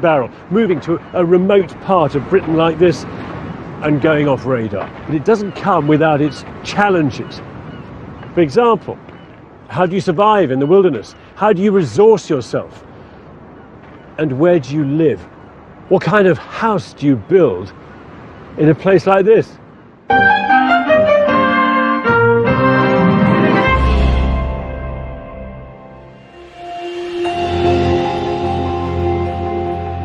barrel, moving to a remote part of Britain like this and going off radar. But it doesn't come without its challenges. For example, how do you survive in the wilderness? How do you resource yourself? And where do you live? What kind of house do you build in a place like this?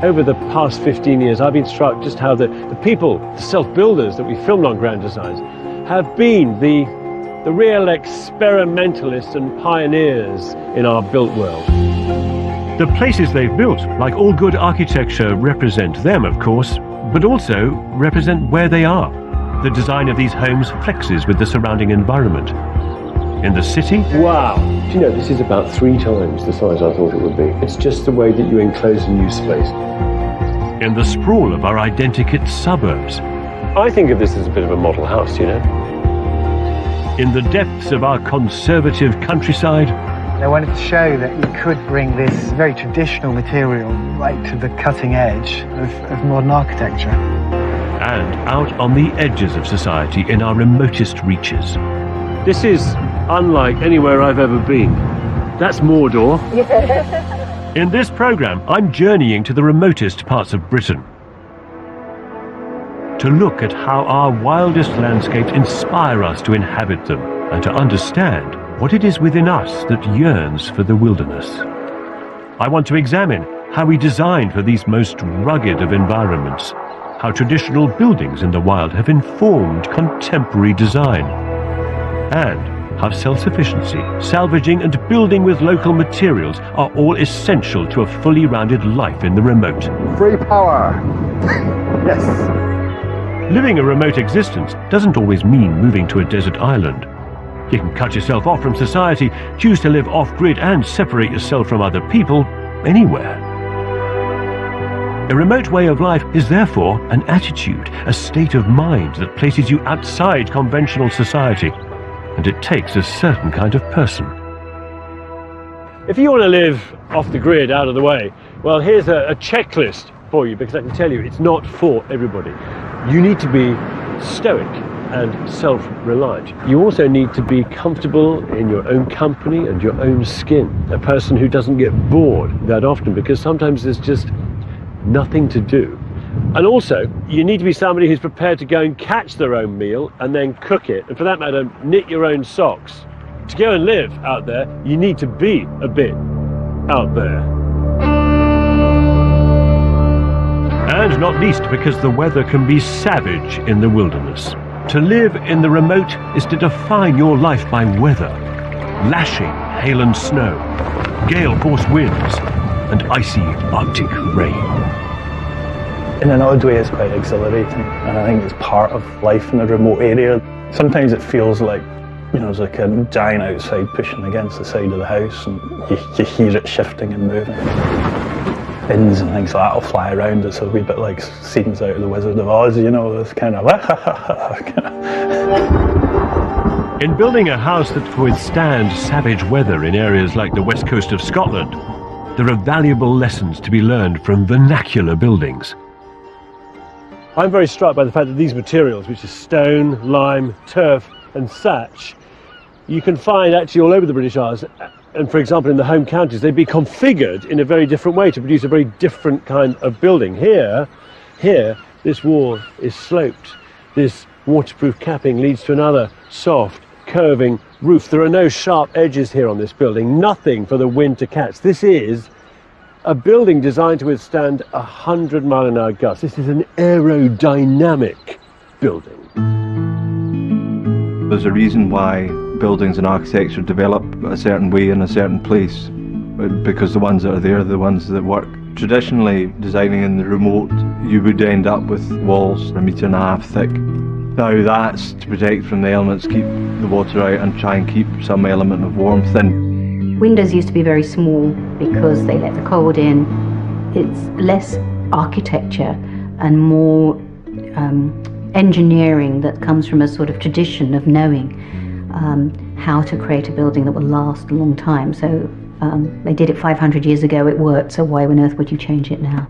Over the past 15 years, I've been struck just how the people, the self-builders that we filmed on Grand Designs, have been the real experimentalists and pioneers in our built world. The places they've built, like all good architecture, represent them, of course, but also represent where they are. The design of these homes flexes with the surrounding environment. In the city... Wow! Do you know, this is about 3 times the size I thought it would be. It's just the way that you enclose a new space. In the sprawl of our identikit suburbs. I think of this as a bit of a model house, you know. In the depths of our conservative countryside. I wanted to show that you could bring this very traditional material right to the cutting edge of modern architecture. And out on the edges of society in our remotest reaches. This is unlike anywhere I've ever been. That's Mordor. In this programme, I'm journeying to the remotest parts of Britain to look at how our wildest landscapes inspire us to inhabit them and to understand what it is within us that yearns for the wilderness. I want to examine how we design for these most rugged of environments, how traditional buildings in the wild have informed contemporary design, and how self-sufficiency, salvaging and building with local materials are all essential to a fully rounded life in the remote. Free power! Yes! Living a remote existence doesn't always mean moving to a desert island. You can cut yourself off from society, choose to live off-grid and separate yourself from other people anywhere. A remote way of life is therefore an attitude, a state of mind that places you outside conventional society. And it takes a certain kind of person. If you want to live off the grid, out of the way, well, here's a checklist for you, because I can tell you it's not for everybody. You need to be stoic and self-reliant. You also need to be comfortable in your own company and your own skin. A person who doesn't get bored that often, because sometimes there's just nothing to do. And also, you need to be somebody who's prepared to go and catch their own meal and then cook it, and for that matter, knit your own socks. To go and live out there, you need to be a bit out there. And not least because the weather can be savage in the wilderness. To live in the remote is to define your life by weather. Lashing hail and snow, gale-force winds, and icy Arctic rain. In an odd way, it's quite exhilarating, and I think it's part of life in a remote area. Sometimes it feels like, you know, there's like a giant outside pushing against the side of the house, and you hear it shifting and moving. Winds and things like that will fly around. It's a wee bit like scenes out of The Wizard of Oz, you know, this kind of... In building a house that can withstand savage weather in areas like the west coast of Scotland, there are valuable lessons to be learned from vernacular buildings. I'm very struck by the fact that these materials, which are stone, lime, turf and thatch, you can find actually all over the British Isles. And for example, in the home counties, they'd be configured in a very different way to produce a very different kind of building. Here, this wall is sloped. This waterproof capping leads to another soft, curving roof. There are no sharp edges here on this building, nothing for the wind to catch. This is a building designed to withstand 100-mile-an-hour gusts. This is an aerodynamic building. There's a reason why buildings and architecture develop a certain way in a certain place, because the ones that are there are the ones that work. Traditionally, designing in the remote, you would end up with walls 1.5 meters thick. Now that's to protect from the elements, keep the water out and try and keep some element of warmth in. Windows used to be very small because they let the cold in. It's less architecture and more engineering that comes from a sort of tradition of knowing how to create a building that will last a long time. So they did it 500 years ago, it worked, so why on earth would you change it now?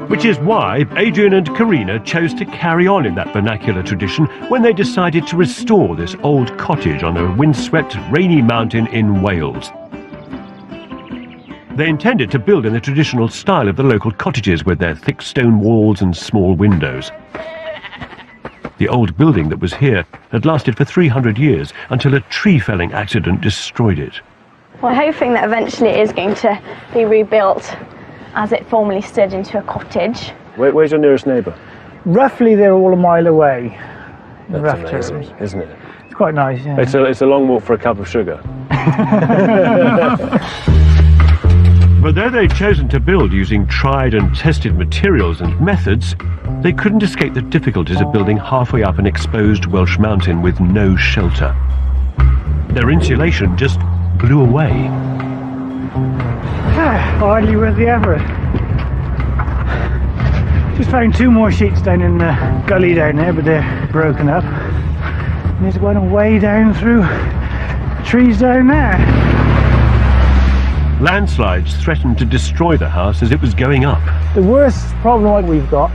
Which is why Adrian and Karina chose to carry on in that vernacular tradition when they decided to restore this old cottage on a windswept, rainy mountain in Wales. They intended to build in the traditional style of the local cottages with their thick stone walls and small windows. The old building that was here had lasted for 300 years until a tree-felling accident destroyed it. We're hoping that eventually it is going to be rebuilt as it formerly stood into a cottage. Where's your nearest neighbour? Roughly, they're all a mile away. That's Rough amazing, terms. isn't it? It's quite nice, yeah. It's a long walk for a cup of sugar. But though they'd chosen to build using tried and tested materials and methods, they couldn't escape the difficulties of building halfway up an exposed Welsh mountain with no shelter. Their insulation just blew away. Hardly worth the effort. Just found 2 more sheets down in the gully down there, but they're broken up. And there's one way down through trees down there. Landslides threatened to destroy the house as it was going up. The worst problem like we've got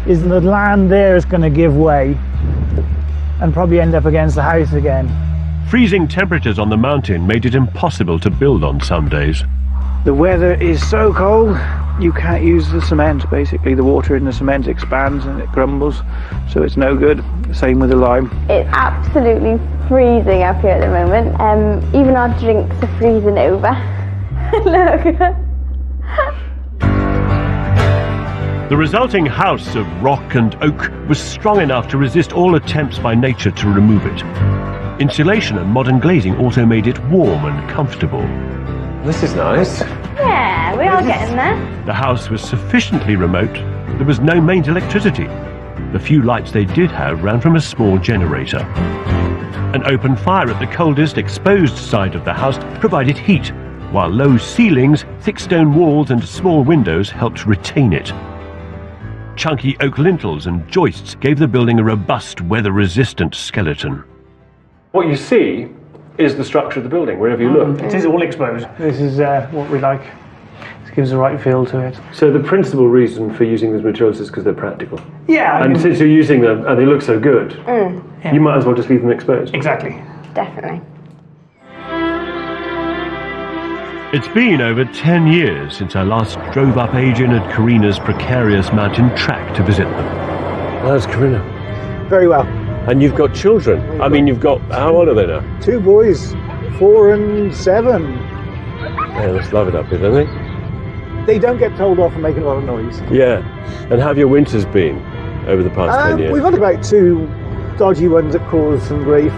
is that the land there is going to give way and probably end up against the house again. Freezing temperatures on the mountain made it impossible to build on some days. The weather is so cold, you can't use the cement, basically. The water in the cement expands and it crumbles, so it's no good. Same with the lime. It's absolutely freezing up here at the moment. Even our drinks are freezing over. Look. The resulting house of rock and oak was strong enough to resist all attempts by nature to remove it. Insulation and modern glazing also made it warm and comfortable. This is nice. Yeah, we are getting there. The house was sufficiently remote, there was no mains electricity. The few lights they did have ran from a small generator. An open fire at the coldest, exposed side of the house provided heat, while low ceilings, thick stone walls and small windows helped retain it. Chunky oak lintels and joists gave the building a robust, weather-resistant skeleton. What you see is the structure of the building, wherever you look. It is all exposed. This is what we like. This gives the right feel to it. So the principal reason for using these materials is because they're practical. Yeah. And since you're using them and they look so good, Yeah. you might as well just leave them exposed. Exactly. Definitely. It's been over 10 years since I last drove up Adrian and Karina's precarious mountain track to visit them. How's Karina? Very well. And you've got children. I mean, you've got, how old are they now? 2 boys, 4 and 7. Yeah, they must love it up here, don't they? They don't get told off for making a lot of noise. Yeah. And how have your winters been over the past 10 years? We've had about 2 dodgy ones that caused some grief.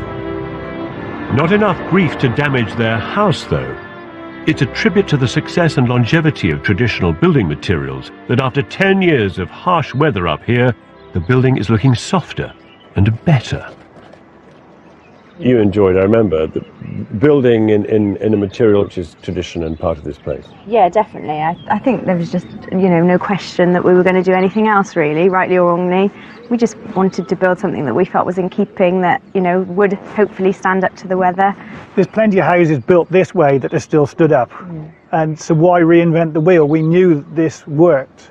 Not enough grief to damage their house, though. It's a tribute to the success and longevity of traditional building materials that after 10 years of harsh weather up here, the building is looking softer and better. You enjoyed, I remember, the building in a material which is tradition and part of this place. Yeah, definitely. I think there was just, no question that we were going to do anything else, really, rightly or wrongly. We just wanted to build something that we felt was in keeping, that, would hopefully stand up to the weather. There's plenty of houses built this way that are still stood up. And so why reinvent the wheel? We knew this worked.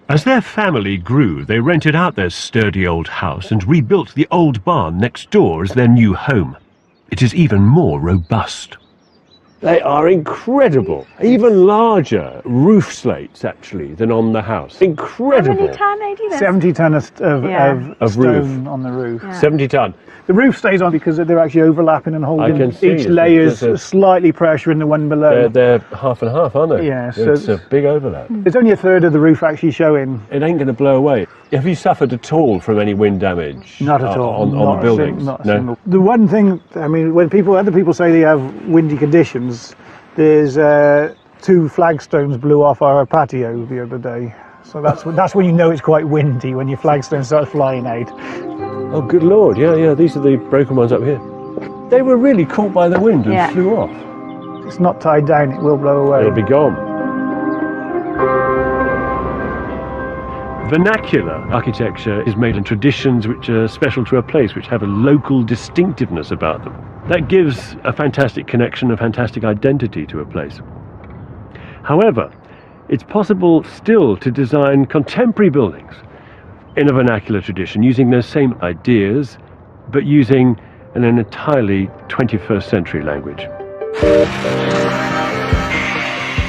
As their family grew, they rented out their sturdy old house and rebuilt the old barn next door as their new home. It is even more robust. They are incredible. Even larger roof slates, actually, than on the house. Incredible. How many ton they do this? 70 ton of Of stone roof. on the roof. 70 ton. The roof stays on because they're actually overlapping and holding. can see Each it. layer's There's a- slightly pressure in the one below. They're half and half, aren't they? Yeah, so It's a big overlap. There's only a third of the roof actually showing. It ain't going to blow away. Have you suffered at all from any wind damage? Not at all. On Not the buildings? not a No? single. The one thing, I mean, when other people say they have windy conditions, there's 2 flagstones blew off our patio the other day. So that's when you know it's quite windy, when your flagstone starts flying out. Oh, good Lord. Yeah, these are the broken ones up here. They were really caught by the wind and Yeah. flew off. It's not tied down, it will blow away. It'll be gone. Vernacular architecture is made in traditions which are special to a place, which have a local distinctiveness about them. That gives a fantastic connection, a fantastic identity to a place. However, it's possible still to design contemporary buildings in a vernacular tradition using those same ideas, but using an entirely 21st century language.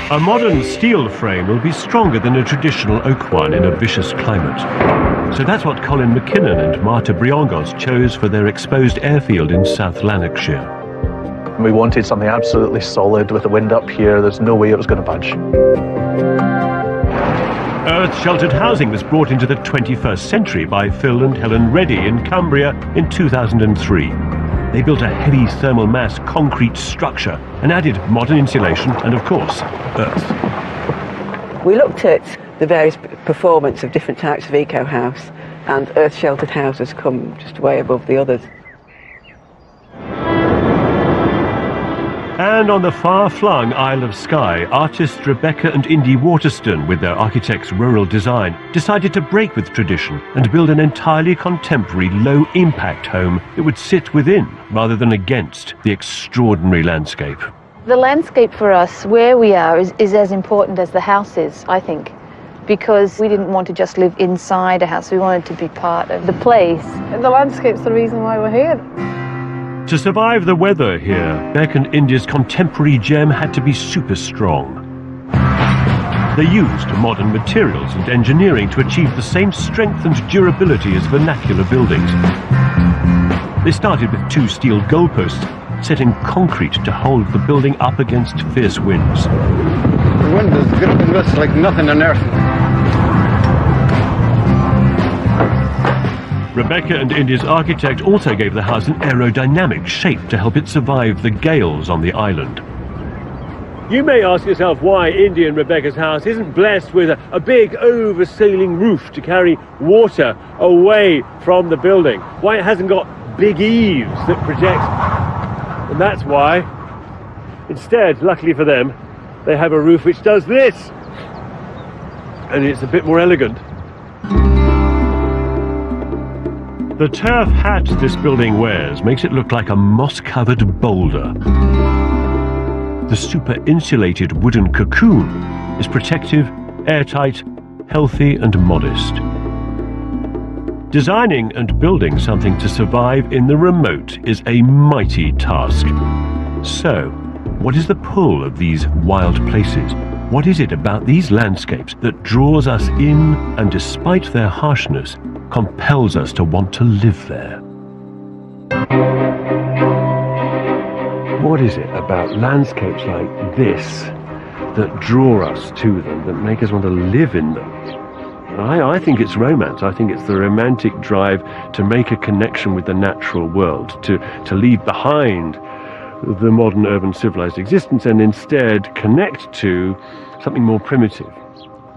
A modern steel frame will be stronger than a traditional oak one in a vicious climate. So that's what Colin McKinnon and Marta Briongos chose for their exposed airfield in South Lanarkshire. We wanted something absolutely solid with the wind up here. There's no way it was going to budge. Earth-sheltered housing was brought into the 21st century by Phil and Helen Reddy in Cumbria in 2003. They built a heavy thermal mass concrete structure and added modern insulation and, of course, earth. We looked at the various performance of different types of eco-house, and earth-sheltered houses come just way above the others. And on the far-flung Isle of Skye, artists Rebecca and Indy Waterston, with their architect's rural design, decided to break with tradition and build an entirely contemporary, low-impact home that would sit within, rather than against, the extraordinary landscape. The landscape for us, where we are, is as important as the house is, I think, because we didn't want to just live inside a house, we wanted to be part of the place. The landscape's the reason why we're here. To survive the weather here, Beck and Indy's contemporary gem had to be super strong. They used modern materials and engineering to achieve the same strength and durability as vernacular buildings. They started with 2 steel goalposts set in concrete to hold the building up against fierce winds. The wind is gripping us like nothing on earth. Rebecca and Indy's architect also gave the house an aerodynamic shape to help it survive the gales on the island. You may ask yourself why Indy and Rebecca's house isn't blessed with a big oversailing roof to carry water away from the building. Why it hasn't got big eaves that protect. And that's why, instead, luckily for them, they have a roof which does this. And it's a bit more elegant. The turf hat this building wears makes it look like a moss-covered boulder. The super-insulated wooden cocoon is protective, airtight, healthy and modest. Designing and building something to survive in the remote is a mighty task. So, what is the pull of these wild places? What is it about these landscapes that draws us in and, despite their harshness, compels us to want to live there? What is it about landscapes like this that draw us to them, that make us want to live in them? I think it's romance. I think it's the romantic drive to make a connection with the natural world, to leave behind the modern urban civilized existence and instead connect to something more primitive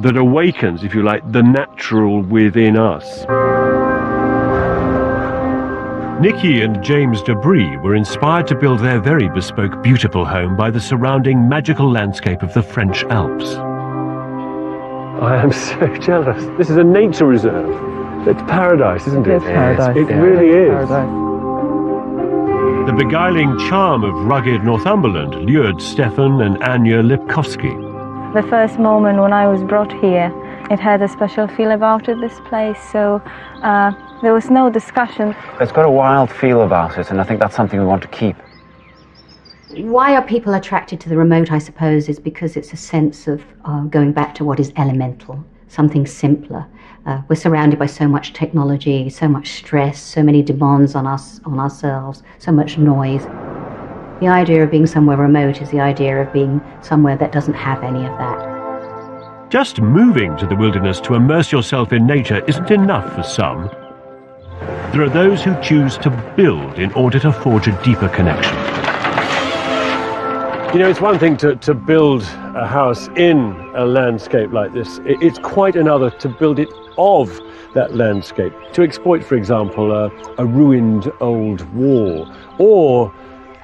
that awakens, if you like, the natural within us. Nikki and James Debris were inspired to build their very bespoke, beautiful home by the surrounding magical landscape of the French Alps. I am so jealous. This is a nature reserve. It's paradise, isn't it? It's paradise. It really is. The beguiling charm of rugged Northumberland lured Stefan and Anya Lipkowski. The first moment when I was brought here, it had a special feel about it, this place, so there was no discussion. It's got a wild feel about it, and I think that's something we want to keep. Why are people attracted to the remote, I suppose, is because it's a sense of going back to what is elemental, something simpler. We're surrounded by so much technology, so much stress, so many demands on us, on ourselves, so much noise. The idea of being somewhere remote is the idea of being somewhere that doesn't have any of that. Just moving to the wilderness to immerse yourself in nature isn't enough for some. There are those who choose to build in order to forge a deeper connection. You know, it's one thing to build a house in a landscape like this. It's quite another to build it of that landscape. To exploit, for example, a ruined old wall, or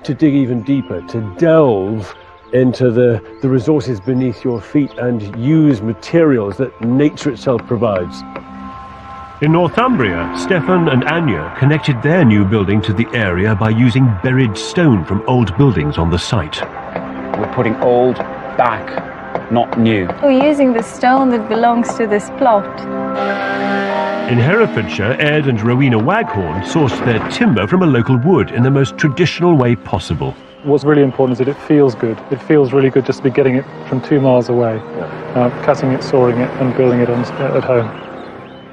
to dig even deeper, to delve into the resources beneath your feet and use materials that nature itself provides. In Northumbria, Stefan and Anya connected their new building to the area by using buried stone from old buildings on the site. We're putting old back, not new. We're using the stone that belongs to this plot. In Herefordshire, Ed and Rowena Waghorn sourced their timber from a local wood in the most traditional way possible. What's really important is that it feels good. It feels really good just to be getting it from 2 miles away, cutting it, sawing it, and building it at home.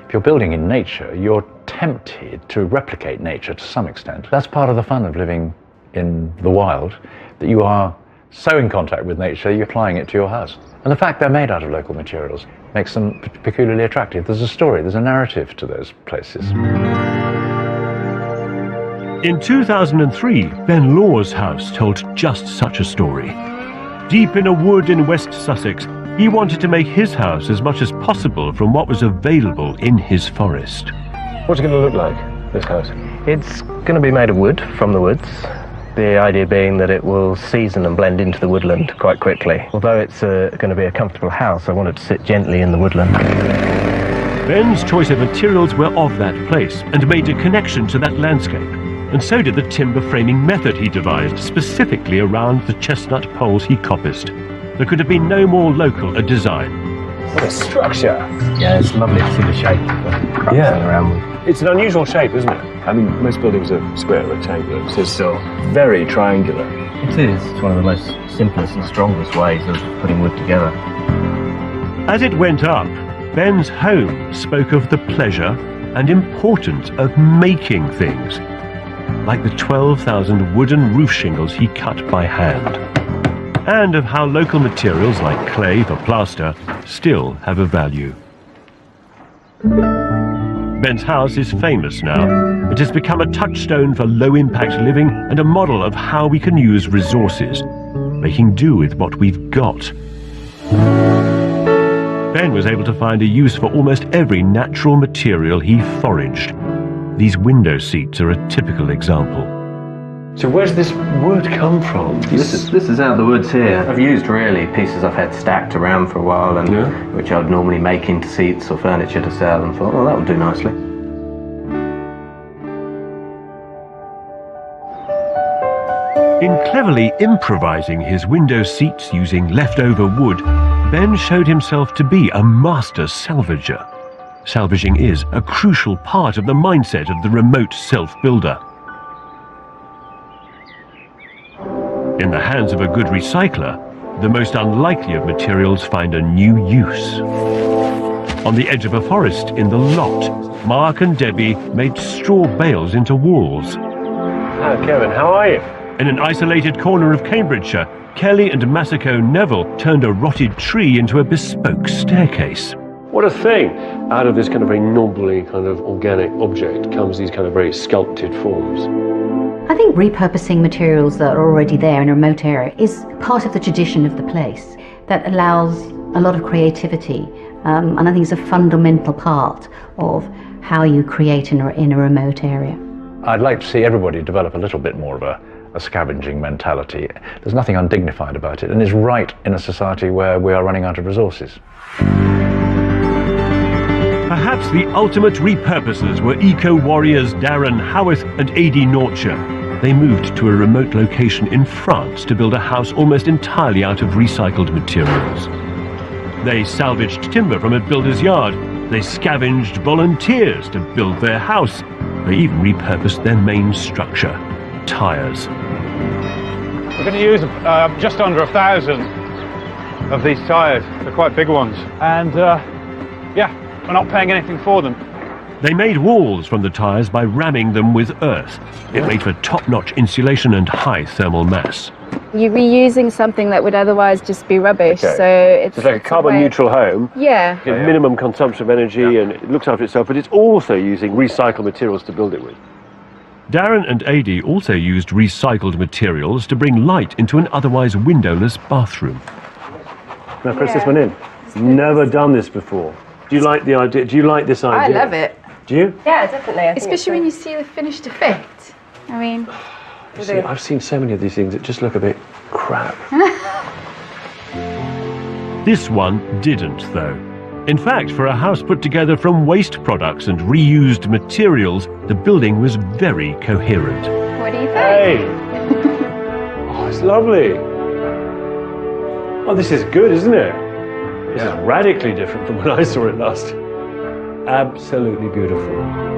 If you're building in nature, you're tempted to replicate nature to some extent. That's part of the fun of living in the wild, that you are so in contact with nature, you're applying it to your house. And the fact they're made out of local materials makes them peculiarly attractive. There's a story, there's a narrative to those places. In 2003, Ben Law's house told just such a story. Deep in a wood in West Sussex, he wanted to make his house as much as possible from what was available in his forest. What's it going to look like, this house? It's going to be made of wood, from the woods. The idea being that it will season and blend into the woodland quite quickly. Although it's going to be a comfortable house, I want it to sit gently in the woodland. Ben's choice of materials were of that place and made a connection to that landscape. And so did the timber framing method he devised specifically around the chestnut poles he coppiced. There could have been no more local a design. What a structure! Yeah, it's lovely to see the shape of the cracks around with. It's an unusual shape, isn't it? I mean, most buildings are square, rectangular. It's very triangular. It is. It's one of the most simplest and strongest ways of putting wood together. As it went up, Ben's home spoke of the pleasure and importance of making things, like the 12,000 wooden roof shingles he cut by hand, and of how local materials like clay for plaster still have a value. Ben's house is famous now. It has become a touchstone for low-impact living and a model of how we can use resources, making do with what we've got. Ben was able to find a use for almost every natural material he foraged. These window seats are a typical example. So where's this wood come from? This is out of the woods here. I've used really pieces I've had stacked around for a while, and which I'd normally make into seats or furniture to sell, and thought, oh, that would do nicely. In cleverly improvising his window seats using leftover wood, Ben showed himself to be a master salvager. Salvaging is a crucial part of the mindset of the remote self-builder. In the hands of a good recycler, the most unlikely of materials find a new use. On the edge of a forest in the Lot, Mark and Debbie made straw bales into walls. Kevin, how are you? In an isolated corner of Cambridgeshire, Kelly and Masako Neville turned a rotted tree into a bespoke staircase. What a thing! Out of this kind of very nobbly kind of organic object comes these kind of very sculpted forms. I think repurposing materials that are already there in a remote area is part of the tradition of the place that allows a lot of creativity, and I think it's a fundamental part of how you create in a remote area. I'd like to see everybody develop a little bit more of a scavenging mentality. There's nothing undignified about it, and it's right in a society where we are running out of resources. Perhaps the ultimate repurposers were eco-warriors Darren Howarth and Adi Norcher. They moved to a remote location in France to build a house almost entirely out of recycled materials. They salvaged timber from a builder's yard. They scavenged volunteers to build their house. They even repurposed their main structure, tyres. We're going to use just under 1,000 of these tyres. They're quite big ones. And we're not paying anything for them. They made walls from the tyres by ramming them with earth. It made for top-notch insulation and high thermal mass. You're reusing something that would otherwise just be rubbish, Okay. so it's like a carbon-neutral home. Yeah. Minimum consumption of energy, and it looks after itself, but it's also using recycled materials to build it with. Darren and Adi also used recycled materials to bring light into an otherwise windowless bathroom. Now press this one in. Never done this before. Do you like the idea? Do you like this idea? I love it. Do you? Yeah, definitely. Especially when you see the finished effect. I mean... See, I've seen so many of these things that just look a bit crap. This one didn't, though. In fact, for a house put together from waste products and reused materials, the building was very coherent. What do you think? Hey! Oh, it's lovely. Oh, this is good, isn't it? This is radically different from when I saw it last. Absolutely beautiful.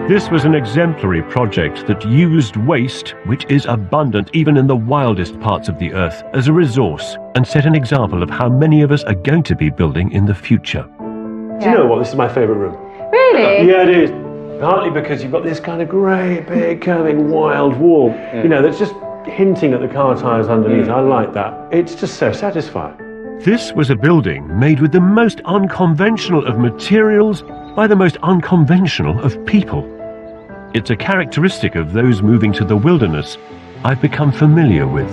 This was an exemplary project that used waste, which is abundant even in the wildest parts of the earth, as a resource, and set an example of how many of us are going to be building in the future. Do you know what? This is my favourite room. Really? Yeah, it is. Partly because you've got this kind of great, big, curving, wild wall, you know, that's just hinting at the car tyres underneath. I like that. It's just so satisfying. This was a building made with the most unconventional of materials by the most unconventional of people. It's a characteristic of those moving to the wilderness I've become familiar with.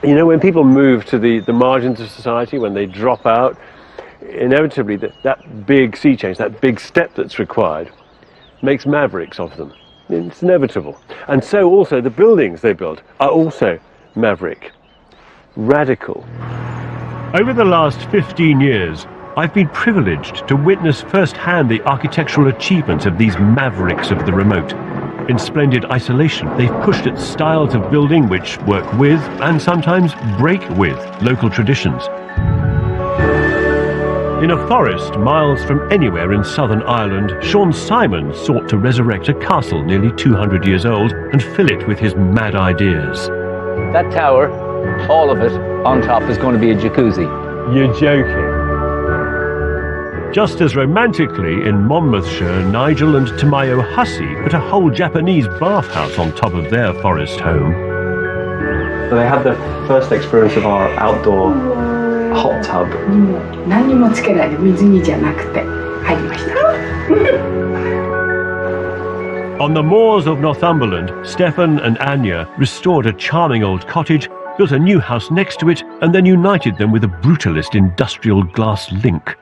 You know, when people move to the margins of society, when they drop out, inevitably that big sea change, that big step that's required, makes mavericks of them. It's inevitable. And so also the buildings they build are also maverick, radical. Over the last 15 years, I've been privileged to witness firsthand the architectural achievements of these mavericks of the remote. In splendid isolation, they've pushed at styles of building which work with, and sometimes break with, local traditions. In a forest miles from anywhere in southern Ireland, Sean Simon sought to resurrect a castle nearly 200 years old and fill it with his mad ideas. That tower, all of it, on top is going to be a jacuzzi. You're joking. Just as romantically, in Monmouthshire, Nigel and Tamayo Hussey put a whole Japanese bathhouse on top of their forest home. So they had the first experience of our outdoor hot tub. 何にもつけないで水着じゃなくて入りました。 On the moors of Northumberland, Stefan and Anya restored a charming old cottage, built a new house next to it, and then united them with a brutalist industrial glass link.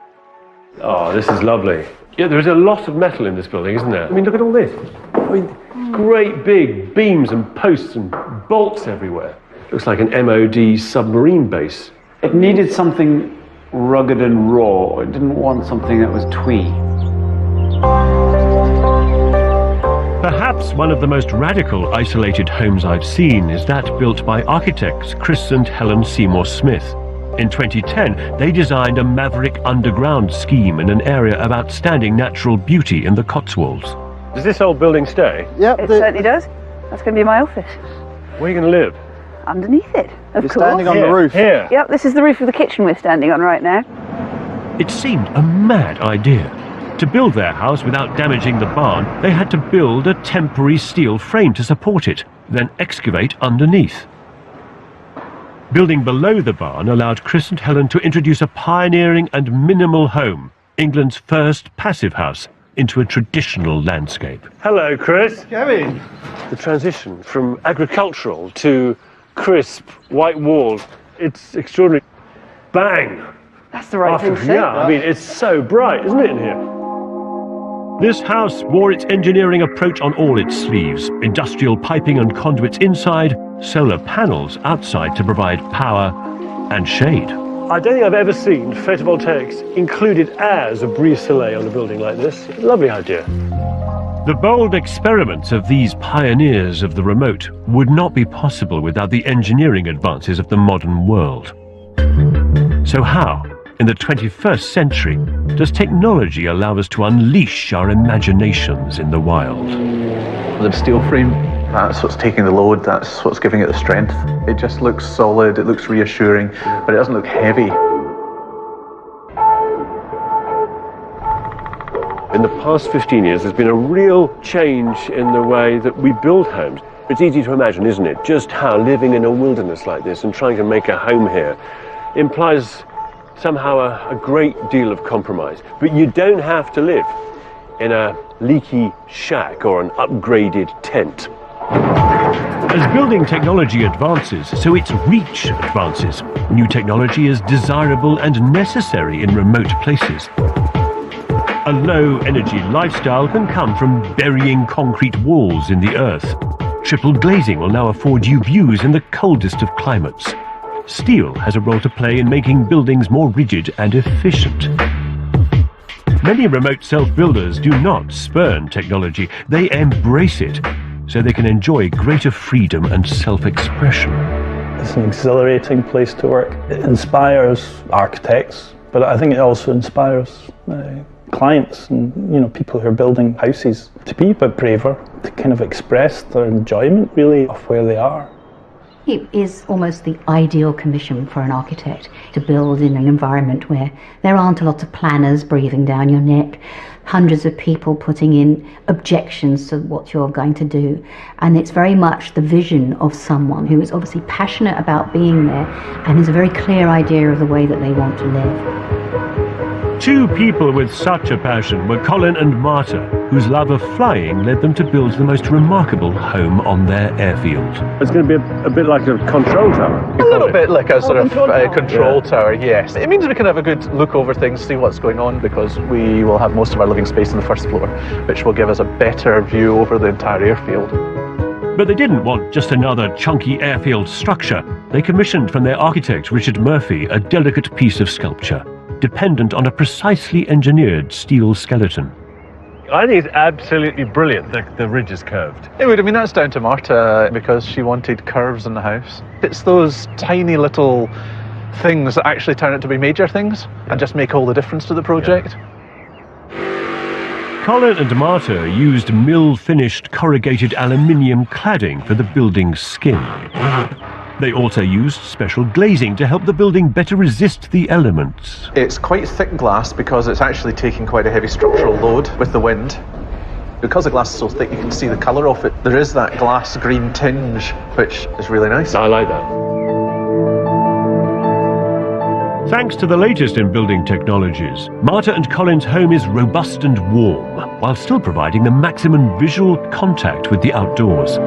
Oh, this is lovely. Yeah, there is a lot of metal in this building, isn't there? I mean, look at all this. I mean, great big beams and posts and bolts everywhere. Looks like an MOD submarine base. It needed something rugged and raw. It didn't want something that was twee. Perhaps one of the most radical isolated homes I've seen is that built by architects Chris and Helen Seymour Smith. In 2010, they designed a maverick underground scheme in an area of outstanding natural beauty in the Cotswolds. Does this old building stay? Yep, it certainly does. That's going to be my office. Where are you going to live? Underneath it, of course. Standing on the roof. Here. Yep, this is the roof of the kitchen we're standing on right now. It seemed a mad idea. To build their house without damaging the barn, they had to build a temporary steel frame to support it, then excavate underneath. Building below the barn allowed Chris and Helen to introduce a pioneering and minimal home, England's first passive house, into a traditional landscape. Hello, Chris. Kevin. The transition from agricultural to crisp white walls, it's extraordinary. Bang! That's the right thing to say. Yeah, I mean, it's so bright, isn't it, in here? This house wore its engineering approach on all its sleeves. Industrial piping and conduits inside, solar panels outside to provide power and shade. I don't think I've ever seen photovoltaics included as a brise-soleil on a building like this. Lovely idea. The bold experiments of these pioneers of the remote would not be possible without the engineering advances of the modern world. So how, in the 21st century, does technology allow us to unleash our imaginations in the wild? The steel frame, that's what's taking the load, that's what's giving it the strength. It just looks solid, it looks reassuring, but it doesn't look heavy. In the past 15 years, there's been a real change in the way that we build homes. It's easy to imagine, isn't it, just how living in a wilderness like this and trying to make a home here implies somehow a great deal of compromise. But you don't have to live in a leaky shack or an upgraded tent. As building technology advances, so its reach advances. New technology is desirable and necessary in remote places. A low-energy lifestyle can come from burying concrete walls in the earth. triple glazing will now afford you views in the coldest of climates. Steel has a role to play in making buildings more rigid and efficient. Many remote self-builders do not spurn technology, they embrace it, so they can enjoy greater freedom and self-expression. It's an exhilarating place to work. It inspires architects, but I think it also inspires clients and people who are building houses to be a bit braver, to kind of express their enjoyment really of where they are. It is almost the ideal commission for an architect, to build in an environment where there aren't a lot of planners breathing down your neck, hundreds of people putting in objections to what you're going to do. And it's very much the vision of someone who is obviously passionate about being there and has a very clear idea of the way that they want to live. Two people with such a passion were Colin and Marta, whose love of flying led them to build the most remarkable home on their airfield. It's going to be a bit like a control tower. A little bit like a sort of control tower, yes. It means we can have a good look over things, see what's going on, because we will have most of our living space on the first floor, which will give us a better view over the entire airfield. But they didn't want just another chunky airfield structure. They commissioned from their architect, Richard Murphy, a delicate piece of sculpture, dependent on a precisely engineered steel skeleton. I think it's absolutely brilliant that the ridge is curved. It would, I mean, that's down to Marta because she wanted curves in the house. It's those tiny little things that actually turn out to be major things and just make all the difference to the project. Colin and Marta used mill-finished corrugated aluminium cladding for the building's skin. They also used special glazing to help the building better resist the elements. It's quite thick glass because it's actually taking quite a heavy structural load with the wind. Because the glass is so thick, you can see the colour of it. There is that glass green tinge, which is really nice. I like that. Thanks to the latest in building technologies, Marta and Colin's home is robust and warm, while still providing the maximum visual contact with the outdoors.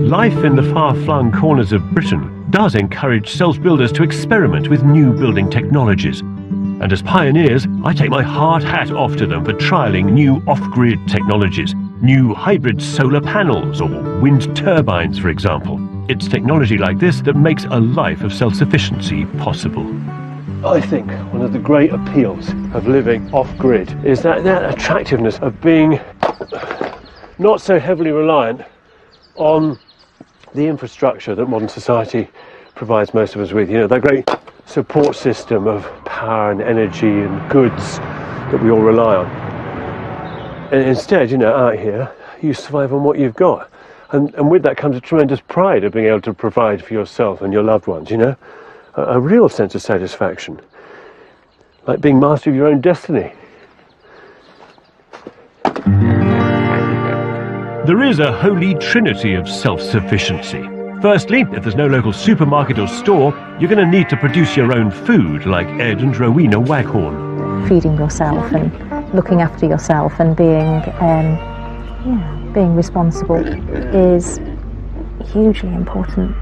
Life in the far-flung corners of Britain does encourage self-builders to experiment with new building technologies. And as pioneers, I take my hard hat off to them for trialling new off-grid technologies, new hybrid solar panels or wind turbines, for example. It's technology like this that makes a life of self-sufficiency possible. I think one of the great appeals of living off-grid is that attractiveness of being not so heavily reliant on the infrastructure that modern society provides most of us with. You know, that great support system of power and energy and goods that we all rely on. And instead, you know, out here, you survive on what you've got. And with that comes a tremendous pride of being able to provide for yourself and your loved ones, you know? A real sense of satisfaction. Like being master of your own destiny. There is a holy trinity of self-sufficiency. Firstly, if there's no local supermarket or store, you're going to need to produce your own food, like Ed and Rowena Waghorn. Feeding yourself and looking after yourself and being responsible is hugely important.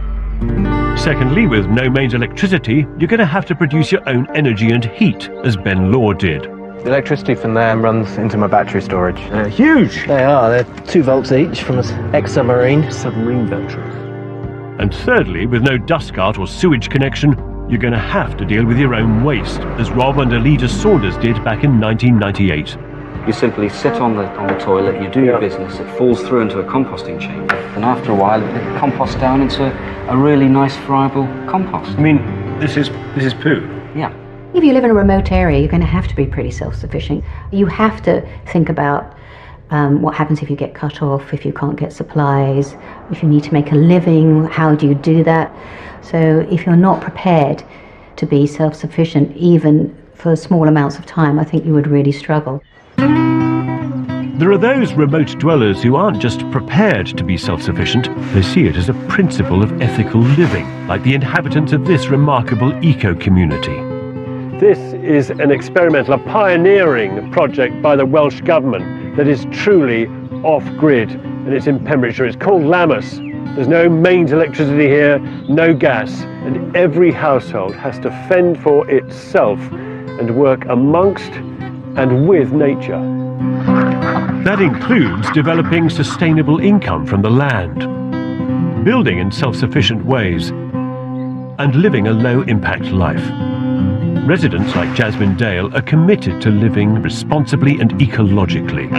Secondly, with no mains electricity, you're going to have to produce your own energy and heat, as Ben Law did. The electricity from there runs into my battery storage. Huge! They are. They're 2 volts each from an ex-submarine. Submarine battery. And thirdly, with no dust cart or sewage connection, you're going to have to deal with your own waste, as Rob and Alida Saunders did back in 1998. You simply sit on the toilet, you do your business, it falls through into a composting chamber, and after a while it composts down into a really nice friable compost. I mean, this is poo? Yeah. If you live in a remote area, you're going to have to be pretty self-sufficient. You have to think about what happens if you get cut off, if you can't get supplies, if you need to make a living, how do you do that? So if you're not prepared to be self-sufficient, even for small amounts of time, I think you would really struggle. There are those remote dwellers who aren't just prepared to be self-sufficient, they see it as a principle of ethical living, like the inhabitants of this remarkable eco-community. This is an experimental, a pioneering project by the Welsh Government that is truly off-grid, and it's in Pembrokeshire. It's called Lammas. There's no mains electricity here, no gas, and every household has to fend for itself and work amongst and with nature. That includes developing sustainable income from the land, building in self-sufficient ways, and living a low-impact life. Residents like Jasmine Dale are committed to living responsibly and ecologically.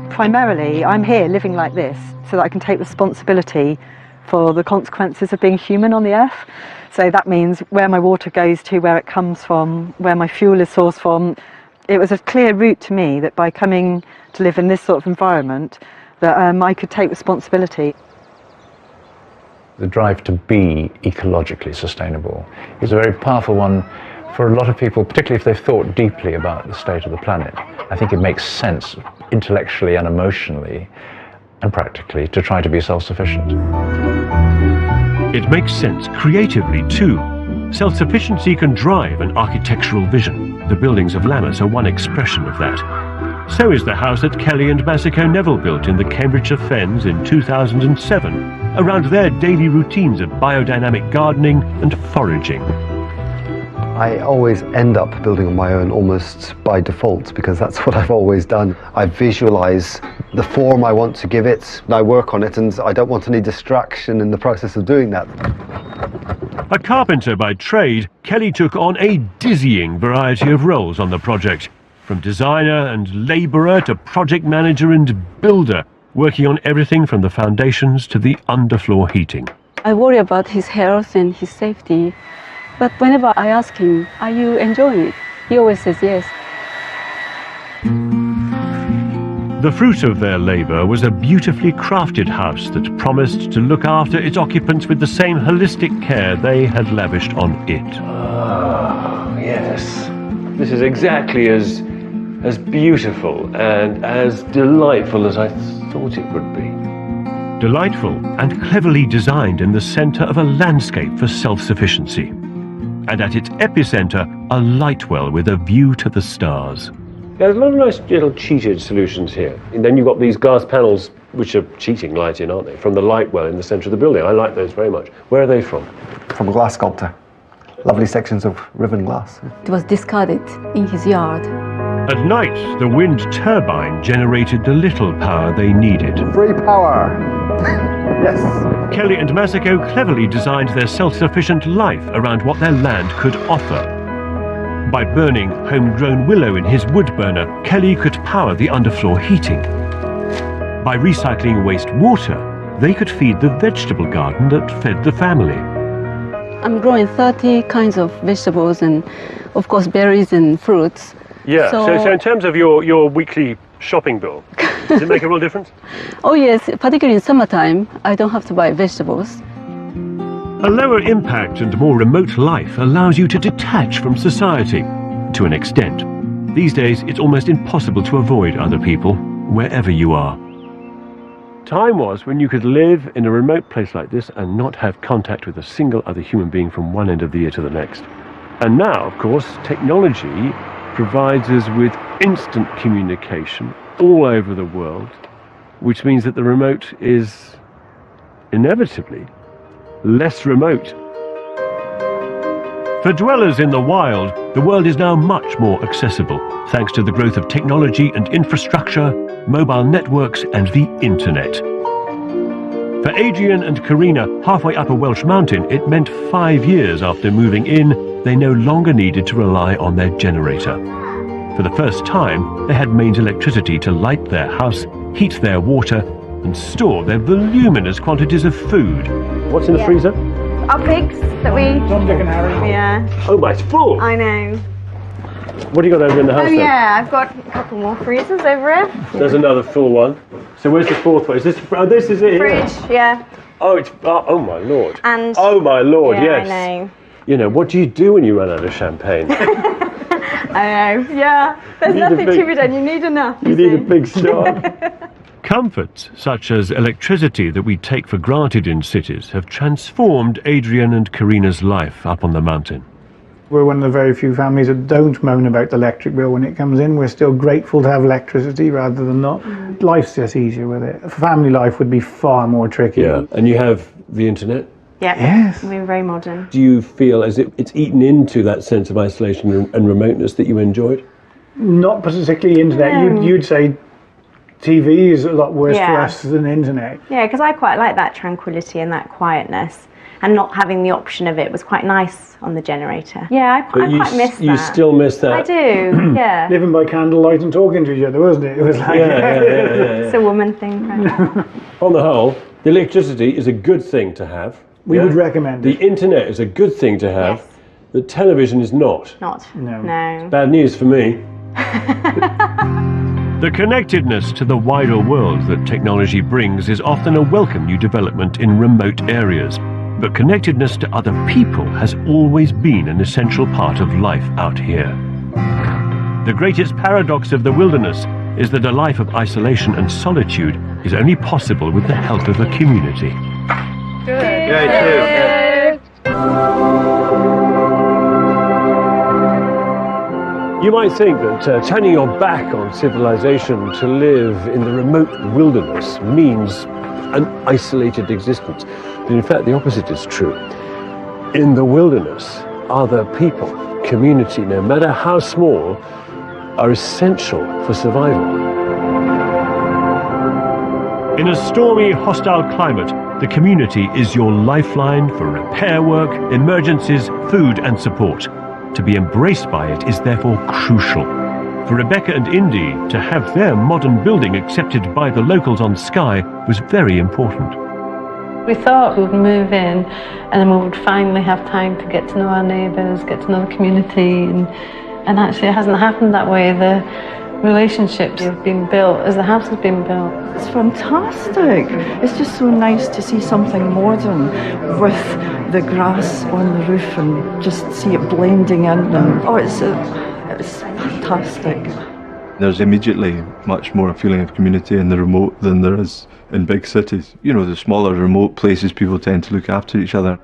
Primarily, I'm here living like this so that I can take responsibility for the consequences of being human on the earth. So that means where my water goes to, where it comes from, where my fuel is sourced from. It was a clear route to me that by coming to live in this sort of environment, that I could take responsibility. The drive to be ecologically sustainable is a very powerful one for a lot of people, particularly if they've thought deeply about the state of the planet. I think it makes sense intellectually and emotionally and practically to try to be self-sufficient. It makes sense creatively too. Self-sufficiency can drive an architectural vision. The buildings of Lammas are one expression of that. So is the house that Kelly and Masako Neville built in the Cambridgeshire Fens in 2007, around their daily routines of biodynamic gardening and foraging. I always end up building on my own almost by default because that's what I've always done. I visualize the form I want to give it, and I work on it, and I don't want any distraction in the process of doing that. A carpenter by trade, Kelly took on a dizzying variety of roles on the project, from designer and labourer to project manager and builder, working on everything from the foundations to the underfloor heating. I worry about his health and his safety, but whenever I ask him, "Are you enjoying it?" he always says yes. The fruit of their labour was a beautifully crafted house that promised to look after its occupants with the same holistic care they had lavished on it. Oh, yes. This is exactly as beautiful and as delightful as I thought it would be. Delightful and cleverly designed in the centre of a landscape for self-sufficiency. And at its epicentre, a light well with a view to the stars. There's a lot of nice little cheated solutions here. And then you've got these glass panels which are cheating light in, aren't they? From the light well in the centre of the building. I like those very much. Where are they from? From a glass sculptor. Lovely sections of riven glass. It was discarded in his yard. At night, the wind turbine generated the little power they needed. Free power! Yes! Kelly and Masako cleverly designed their self-sufficient life around what their land could offer. By burning homegrown willow in his wood burner, Kelly could power the underfloor heating. By recycling waste water, they could feed the vegetable garden that fed the family. I'm growing 30 kinds of vegetables and, of course, berries and fruits. Yeah, so in terms of your weekly shopping bill, does it make a real difference? Oh yes, particularly in summertime, I don't have to buy vegetables. A lower impact and more remote life allows you to detach from society, to an extent. These days, it's almost impossible to avoid other people, wherever you are. Time was when you could live in a remote place like this and not have contact with a single other human being from one end of the year to the next. And now, of course, technology provides us with instant communication all over the world, which means that the remote is inevitably less remote. For dwellers in the wild, the world is now much more accessible, thanks to the growth of technology and infrastructure, mobile networks and the internet. For Adrian and Karina, halfway up a Welsh mountain, it meant 5 years after moving in, they no longer needed to rely on their generator. For the first time, they had mains electricity to light their house, heat their water, and store their voluminous quantities of food. What's in the freezer? Our pigs that we... Tom, Dick and Harry. Yeah. Oh my, it's full! I know. What do you got over in the house then? Yeah, I've got a couple more freezers over here. There's another full one. So where's the fourth one? Is this? Oh, this is it. Fridge, Here. yeah. Oh, it's. Oh my lord. And. Oh my lord, yeah, yes. I know. You know, what do you do when you run out of champagne? I know. Yeah. There's nothing to be done. You need enough. You need a big shot. Comforts such as electricity that we take for granted in cities have transformed Adrian and Karina's life up on the mountain. We're one of the very few families that don't moan about the electric bill when it comes in. We're still grateful to have electricity rather than not. Life's just easier with it. Family life would be far more tricky. Yeah, and you have the internet? Yeah. Yes. We're very modern. Do you feel as if it's eaten into that sense of isolation and remoteness that you enjoyed? Not particularly internet. No. You'd say TV is a lot worse for Yeah. us than the internet. Yeah, because I quite like that tranquility and that quietness, and not having the option of it was quite nice on the generator. Yeah, I quite miss that. You still miss that? I do, yeah. Living by candlelight and talking to each other, wasn't it? It was like It's a woman thing, right? On the whole, the electricity is a good thing to have. We would recommend it. The internet is a good thing to have. The television is not. Not. No. Bad news for me. The connectedness to the wider world that technology brings is often a welcome new development in remote areas. But connectedness to other people has always been an essential part of life out here. The greatest paradox of the wilderness is that a life of isolation and solitude is only possible with the help of a community. You might think that turning your back on civilization to live in the remote wilderness means an isolated existence. But in fact, the opposite is true. In the wilderness, other people, community, no matter how small, are essential for survival. In a stormy, hostile climate, the community is your lifeline for repair work, emergencies, food and support. To be embraced by it is therefore crucial. For Rebecca and Indy, to have their modern building accepted by the locals on Skye was very important. We thought we would move in and then we would finally have time to get to know our neighbours, get to know the community, and actually it hasn't happened that way. The relationships have been built as the house has been built. It's fantastic. It's just so nice to see something modern with the grass on the roof and just see it blending in. And, it's fantastic. There's immediately much more a feeling of community in the remote than there is in big cities. You know, the smaller remote places, people tend to look after each other.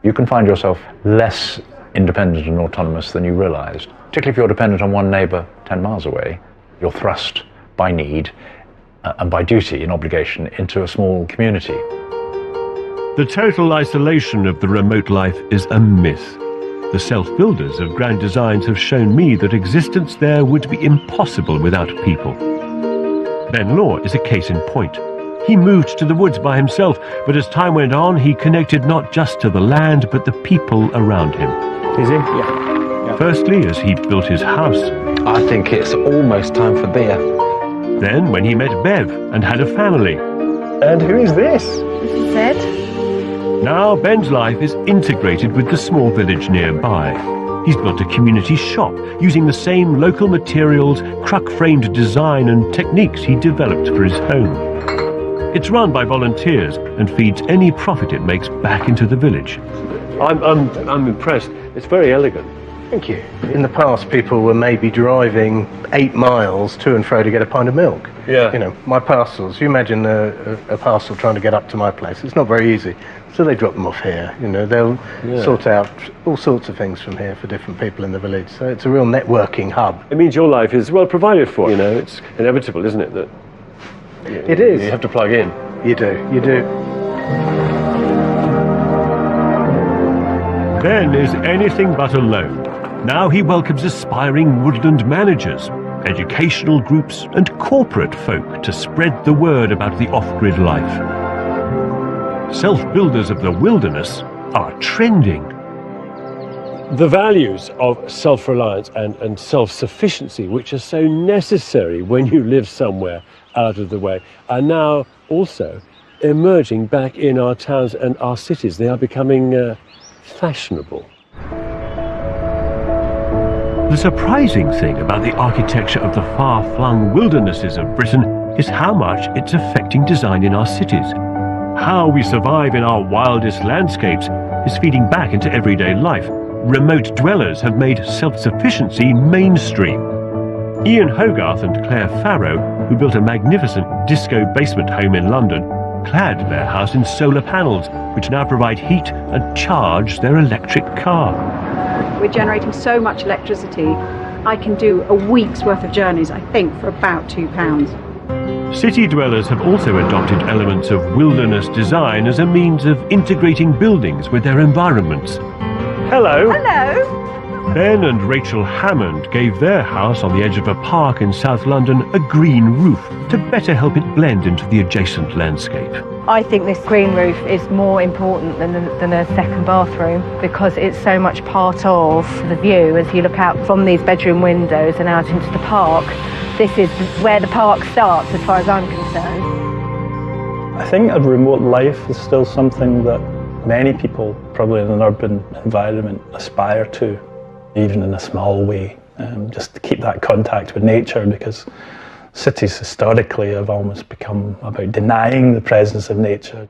You can find yourself less independent and autonomous than you realised. Particularly if you're dependent on one neighbour 10 miles away, you're thrust by need and by duty and obligation into a small community. The total isolation of the remote life is a myth. The self-builders of Grand Designs have shown me that existence there would be impossible without people. Ben Law is a case in point. He moved to the woods by himself, but as time went on, he connected not just to the land, but the people around him. Is he? Yeah. Firstly, as he built his house. I think it's almost time for beer. Then when he met Bev and had a family. And who is this? This is Ed. Now Ben's life is integrated with the small village nearby. He's built a community shop using the same local materials, cruck-framed design and techniques he developed for his home. It's run by volunteers and feeds any profit it makes back into the village. I'm impressed. It's very elegant. Thank you. In the past, people were maybe driving 8 miles to and fro to get a pint of milk. Yeah. You know, my parcels, you imagine a parcel trying to get up to my place. It's not very easy. So they drop them off here. You know, they'll sort out all sorts of things from here for different people in the village. So it's a real networking hub. It means your life is well provided for. You know, it's inevitable, isn't it, that it is. You have to plug in. You do. You do. Ben is anything but alone. Now he welcomes aspiring woodland managers, educational groups and corporate folk to spread the word about the off-grid life. Self-builders of the wilderness are trending. The values of self-reliance and self-sufficiency, which are so necessary when you live somewhere out of the way, are now also emerging back in our towns and our cities. They are becoming fashionable. The surprising thing about the architecture of the far-flung wildernesses of Britain is how much it's affecting design in our cities. How we survive in our wildest landscapes is feeding back into everyday life. Remote dwellers have made self-sufficiency mainstream. Ian Hogarth and Claire Farrow, who built a magnificent disco basement home in London, clad their house in solar panels, which now provide heat and charge their electric car. We're generating so much electricity, I can do a week's worth of journeys, I think, for about £2. City dwellers have also adopted elements of wilderness design as a means of integrating buildings with their environments. Hello. Hello. Ben and Rachel Hammond gave their house on the edge of a park in South London a green roof to better help it blend into the adjacent landscape. I think this green roof is more important than a second bathroom because it's so much part of the view as you look out from these bedroom windows and out into the park. This is where the park starts as far as I'm concerned. I think a remote life is still something that many people, probably in an urban environment, aspire to, even in a small way, just to keep that contact with nature, because cities historically have almost become about denying the presence of nature.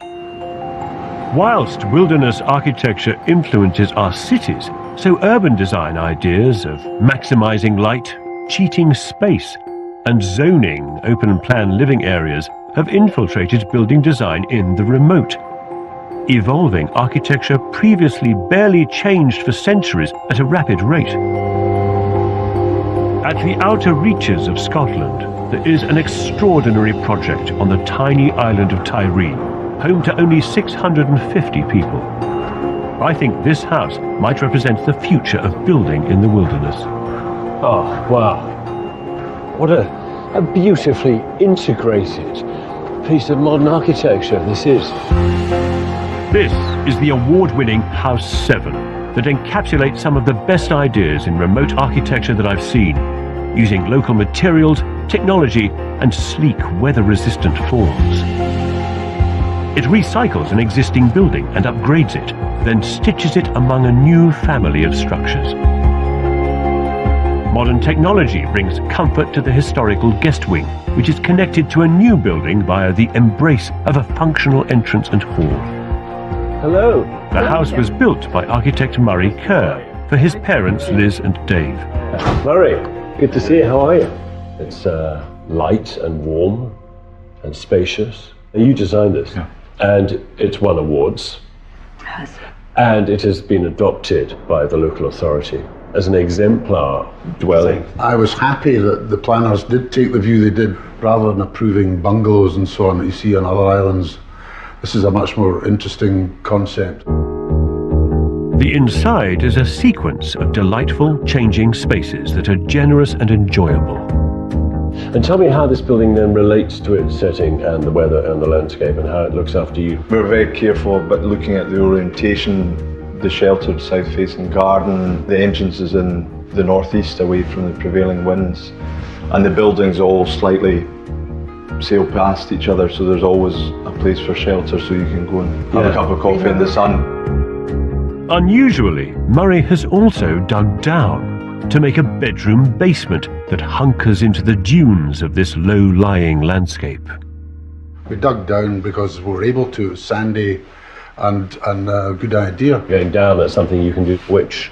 Whilst wilderness architecture influences our cities, so urban design ideas of maximising light, cheating space, and zoning open-plan living areas have infiltrated building design in the remote, evolving architecture previously barely changed for centuries at a rapid rate. At the outer reaches of Scotland, there is an extraordinary project on the tiny island of Tiree, home to only 650 people. I think this house might represent the future of building in the wilderness. Oh, wow. What a beautifully integrated piece of modern architecture this is. This is the award-winning House 7 that encapsulates some of the best ideas in remote architecture that I've seen, using local materials, technology, and sleek, weather-resistant forms. It recycles an existing building and upgrades it, then stitches it among a new family of structures. Modern technology brings comfort to the historical guest wing, which is connected to a new building via the embrace of a functional entrance and hall. Hello. The house was built by architect Murray Kerr for his parents Liz and Dave. Murray, good to see you. How are you? It's light and warm and spacious. You designed this, and it's won awards. Yes. And it has been adopted by the local authority as an exemplar dwelling. I was happy that the planners did take the view they did, rather than approving bungalows and so on that you see on other islands. This is a much more interesting concept. The inside is a sequence of delightful, changing spaces that are generous and enjoyable. And tell me how this building then relates to its setting and the weather and the landscape and how it looks after you. We're very careful about looking at the orientation, the sheltered south-facing garden, the entrance is in the northeast away from the prevailing winds, and the buildings all slightly sail past each other, so there's always a place for shelter so you can go and have a cup of coffee in the sun. Unusually, Murray has also dug down to make a bedroom basement that hunkers into the dunes of this low-lying landscape. We dug down because we were able to. Sandy and a good idea. Going down, that's something you can do, which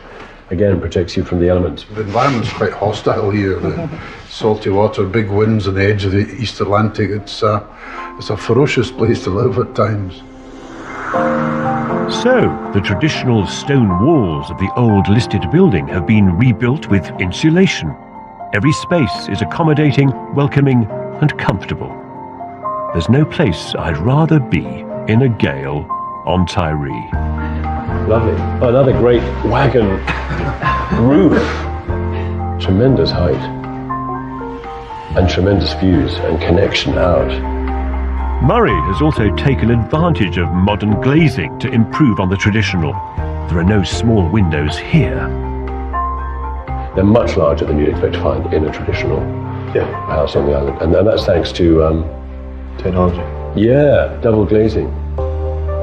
again protects you from the elements. The environment's quite hostile here. The salty water, big winds on the edge of the East Atlantic. It's a ferocious place to live at times. So, the traditional stone walls of the old listed building have been rebuilt with insulation. Every space is accommodating, welcoming, and comfortable. There's no place I'd rather be in a gale on Tiree. Lovely. Another great wagon roof. Tremendous height. And tremendous views and connection out. Murray has also taken advantage of modern glazing to improve on the traditional. There are no small windows here. They're much larger than you'd expect to find in a traditional house on the island. And that's thanks to technology. Yeah, double glazing.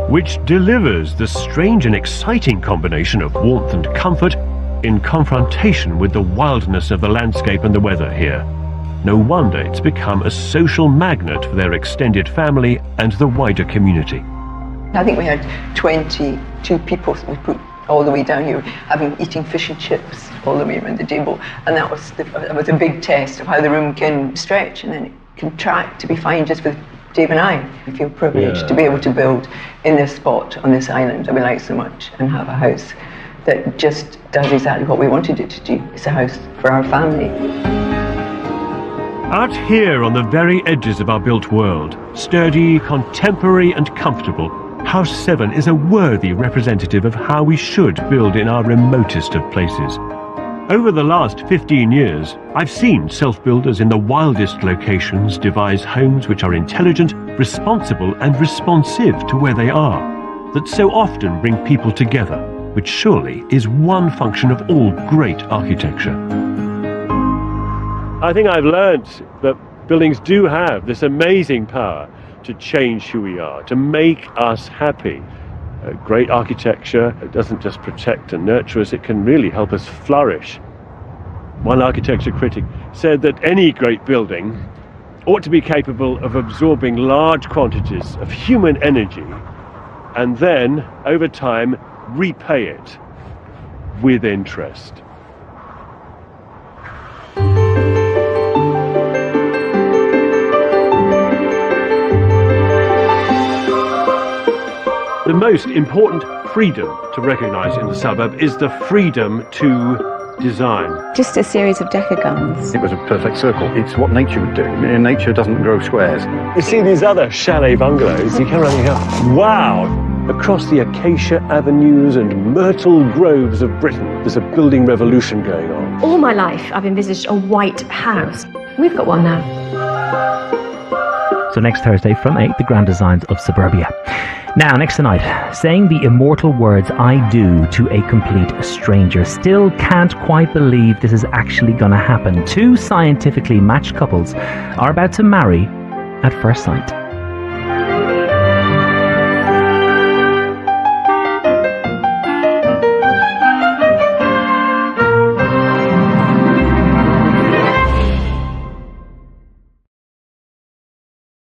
Which delivers the strange and exciting combination of warmth and comfort in confrontation with the wildness of the landscape and the weather here. No wonder it's become a social magnet for their extended family and the wider community. I think we had 22 people we put all the way down here, eating fish and chips all the way around the table, and that was a big test of how the room can stretch and then contract to be fine just with Dave and I. I feel privileged to be able to build in this spot on this island that we like so much and have a house that just does exactly what we wanted it to do. It's a house for our family. Out here on the very edges of our built world, sturdy, contemporary and comfortable, House 7 is a worthy representative of how we should build in our remotest of places. Over the last 15 years, I've seen self-builders in the wildest locations devise homes which are intelligent, responsible and responsive to where they are, that so often bring people together, which surely is one function of all great architecture. I think I've learnt that buildings do have this amazing power to change who we are, to make us happy. Great architecture doesn't just protect and nurture us, it can really help us flourish. One architecture critic said that any great building ought to be capable of absorbing large quantities of human energy and then, over time, repay it with interest. The most important freedom to recognise in the suburb is the freedom to design. Just a series of decagons. It was a perfect circle. It's what nature would do. Nature doesn't grow squares. You see these other chalet bungalows, you come around and you go, wow! Across the acacia avenues and myrtle groves of Britain, there's a building revolution going on. All my life I've envisaged a white house. We've got one now. So next Thursday from 8, the Grand Designs of Suburbia. Now, next tonight, saying the immortal words I do to a complete stranger. Still can't quite believe this is actually going to happen. Two scientifically matched couples are about to marry at first sight.